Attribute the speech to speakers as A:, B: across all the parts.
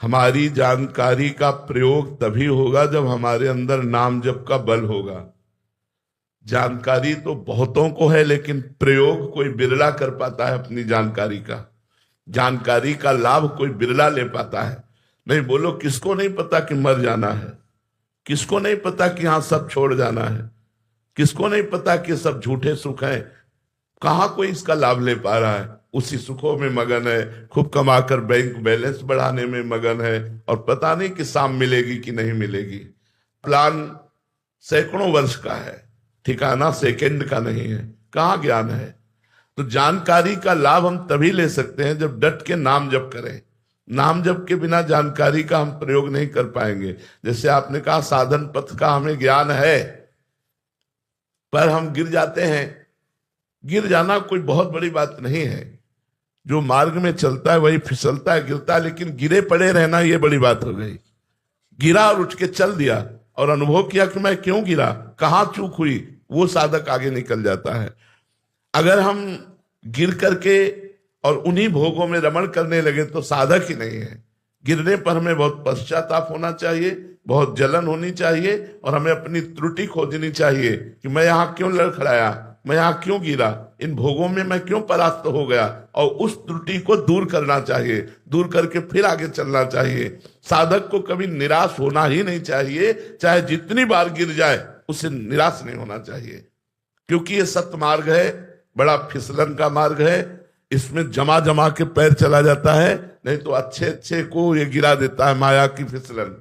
A: हमारी जानकारी का प्रयोग तभी होगा जब हमारे अंदर नाम जप का बल होगा। जानकारी तो बहुतों को है, लेकिन प्रयोग कोई बिरला कर पाता है। अपनी जानकारी का लाभ कोई बिरला ले पाता है। नहीं बोलो, किसको नहीं पता कि मर जाना है? किसको नहीं पता कि हाँ सब छोड़ जाना है? किसको नहीं पता कि सब झूठे सुख हैं? कहाँ कोई इसका लाभ ले पा रहा है? उसी सुखों में मगन है, खूब कमाकर बैंक बैलेंस बढ़ाने में मगन है, और पता नहीं कि शाम मिलेगी कि नहीं मिलेगी। प्लान सैकड़ों वर्ष का है, ठिकाना सेकंड का नहीं है। कहाँ ज्ञान है? तो जानकारी का लाभ हम तभी ले सकते हैं जब डट के नाम जप करें। नाम जप के बिना जानकारी का हम प्रयोग नहीं कर पाएंगे। जैसे आपने कहा साधन पथ का हमें ज्ञान है, पर हम गिर जाते हैं। गिर जाना कोई बहुत बड़ी बात नहीं है। जो मार्ग में चलता है वही फिसलता है, गिरता है, लेकिन गिरे पड़े रहना ये बड़ी बात हो गई। गिरा और उठ के चल दिया और अनुभव किया कि मैं क्यों गिरा, कहाँ चूक हुई, वो साधक आगे निकल जाता है। अगर हम गिर करके और उन्हीं भोगों में रमण करने लगे तो साधक ही नहीं है। गिरने पर हमें बहुत पश्चाताप होना चाहिए, बहुत जलन होनी चाहिए, और हमें अपनी त्रुटि खोजनी चाहिए कि मैं यहाँ क्यों लड़खड़ाया, मैं यहाँ क्यों गिरा, इन भोगों में मैं क्यों परास्त हो गया, और उस त्रुटि को दूर करना चाहिए। दूर करके फिर आगे चलना चाहिए। साधक को कभी निराश होना ही नहीं चाहिए, चाहे जितनी बार गिर जाए उसे निराश नहीं होना चाहिए, क्योंकि ये सत्य मार्ग है, बड़ा फिसलन का मार्ग है। इसमें जमा जमा के पैर चला जाता है, नहीं तो अच्छे अच्छे को ये गिरा देता है माया की फिसलन।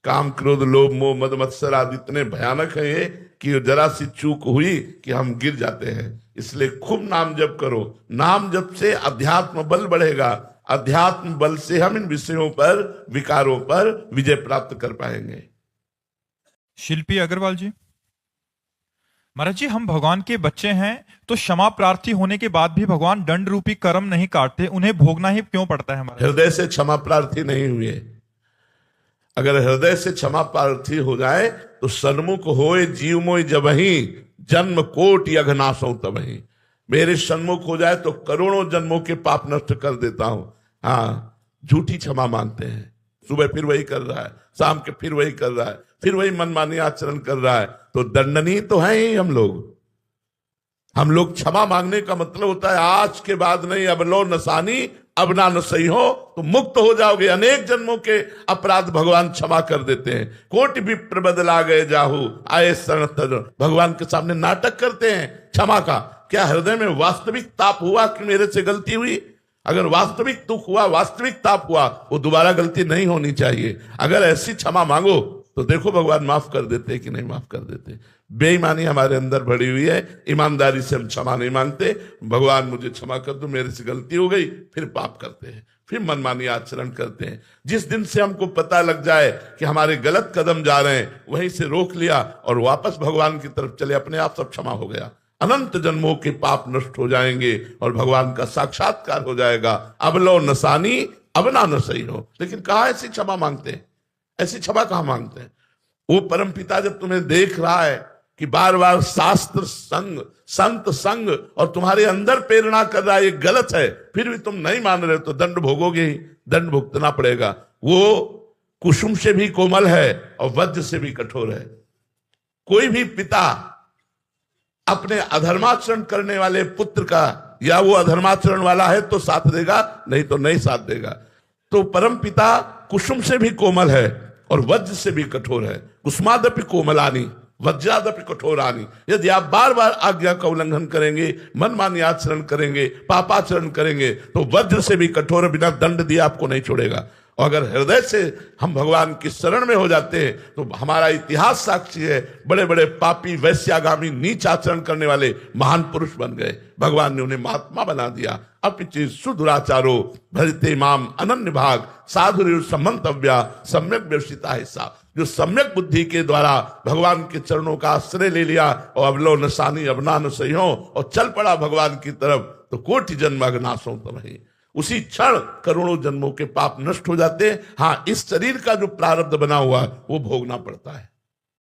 A: काम क्रोध लोभ मोह मद मत्सर आदि इतने भयानक है ये कि जरा सी चूक हुई कि हम गिर जाते हैं। इसलिए खूब नाम जप करो। नाम जप से अध्यात्म बल बढ़ेगा। अध्यात्म बल से हम इन विषयों पर, विकारों पर विजय प्राप्त कर पाएंगे।
B: शिल्पी अग्रवाल जी। महाराज जी, हम भगवान के बच्चे हैं, तो क्षमा प्रार्थी होने के बाद भी भगवान दंड रूपी कर्म नहीं काटते, उन्हें भोगना ही क्यों पड़ता है? हमारे
A: हृदय से क्षमा प्रार्थी नहीं हुए। अगर हृदय से क्षमा प्रार्थी हो जाए तो सन्मुख होए जीव मोय जबहि, जन्म कोट यघनासो तबहि। मेरे सन्मुख हो जाए तो करोड़ों जन्मों के पाप नष्ट कर देता हूं। हाँ, झूठी क्षमा मांगते हैं। सुबह फिर वही कर रहा है, शाम के फिर वही कर रहा है, फिर वही मनमानी आचरण कर रहा है, तो दंडनीय तो है ही हम लोग। हम लोग क्षमा मांगने का मतलब होता है आज के बाद नहीं, अब लो नसानी अब ना न सही हो, तो मुक्त हो जाओगे। अनेक जन्मों के अपराध भगवान क्षमा कर देते हैं। कोटि विप्र बदला गए जाहू आए शरण तज। भगवान के सामने नाटक करते हैं क्षमा का। क्या हृदय में वास्तविक ताप हुआ कि मेरे से गलती हुई? अगर वास्तविक दुख हुआ, वास्तविक ताप हुआ, वो दोबारा गलती नहीं होनी चाहिए। अगर ऐसी क्षमा मांगो तो देखो भगवान माफ कर देते कि नहीं माफ कर देते। बेईमानी हमारे अंदर भरी हुई है, ईमानदारी से हम क्षमा नहीं मांगते। भगवान मुझे क्षमा कर दो, मेरे से गलती हो गई, फिर पाप करते हैं, फिर मनमानी आचरण करते हैं। जिस दिन से हमको पता लग जाए कि हमारे गलत कदम जा रहे हैं, वहीं से रोक लिया और वापस भगवान की तरफ चले, अपने आप सब क्षमा हो गया। अनंत जन्मों के पाप नष्ट हो जाएंगे और भगवान का साक्षात्कार हो जाएगा। अब लो नसानी अब ना न सही हो। लेकिन कहाँ ऐसी क्षमा मांगते हैं? ऐसी क्षमा कहाँ मांगते हैं? वो परम पिता जब तुम्हें देख रहा है कि बार बार शास्त्र संग, संत संग और तुम्हारे अंदर प्रेरणा कर रहा है ये गलत है, फिर भी तुम नहीं मान रहे, तो दंड भोगोगे ही, दंड भुगतना पड़ेगा। वो कुसुम से भी कोमल है और वज्र से भी कठोर है। कोई भी पिता अपने अधर्माचरण करने वाले पुत्र का, या वो अधर्माचरण वाला है तो साथ देगा, नहीं तो नहीं साथ देगा। तो परम पिता कुसुम से भी कोमल है और वज्र से भी कठोर है। कुसुमादपि कोमलानी वज्रादपि कठोरानी। यदि आप बार बार आज्ञा का उल्लंघन करेंगे, मनमानी आचरण करेंगे, पापाचरण करेंगे, तो वज्र से भी कठोर, बिना दंड दिए आपको नहीं छोड़ेगा। और अगर हृदय से हम भगवान की शरण में हो जाते हैं तो हमारा इतिहास साक्षी है, बड़े बड़े पापी, वैश्यागामी, नीच आचरण करने वाले महान पुरुष बन गए। भगवान ने उन्हें महात्मा बना दिया। अपिचि सुदुराचारो भजते माम अनन्य भाग साधुर सम्मंतव्या सम्यक व्यवसिता हिस्सा। जो सम्यक बुद्धि के द्वारा भगवान के चरणों का आश्रय ले लिया और अब लो नसानी अब ना न सही हो और चल पड़ा भगवान की तरफ, तो कोटि जन्म अग्नाशों तमहि। उसी क्षण करोड़ों जन्मों के पाप नष्ट हो जाते हैं। हाँ, इस शरीर का जो प्रारब्ध बना हुआ वो भोगना पड़ता है।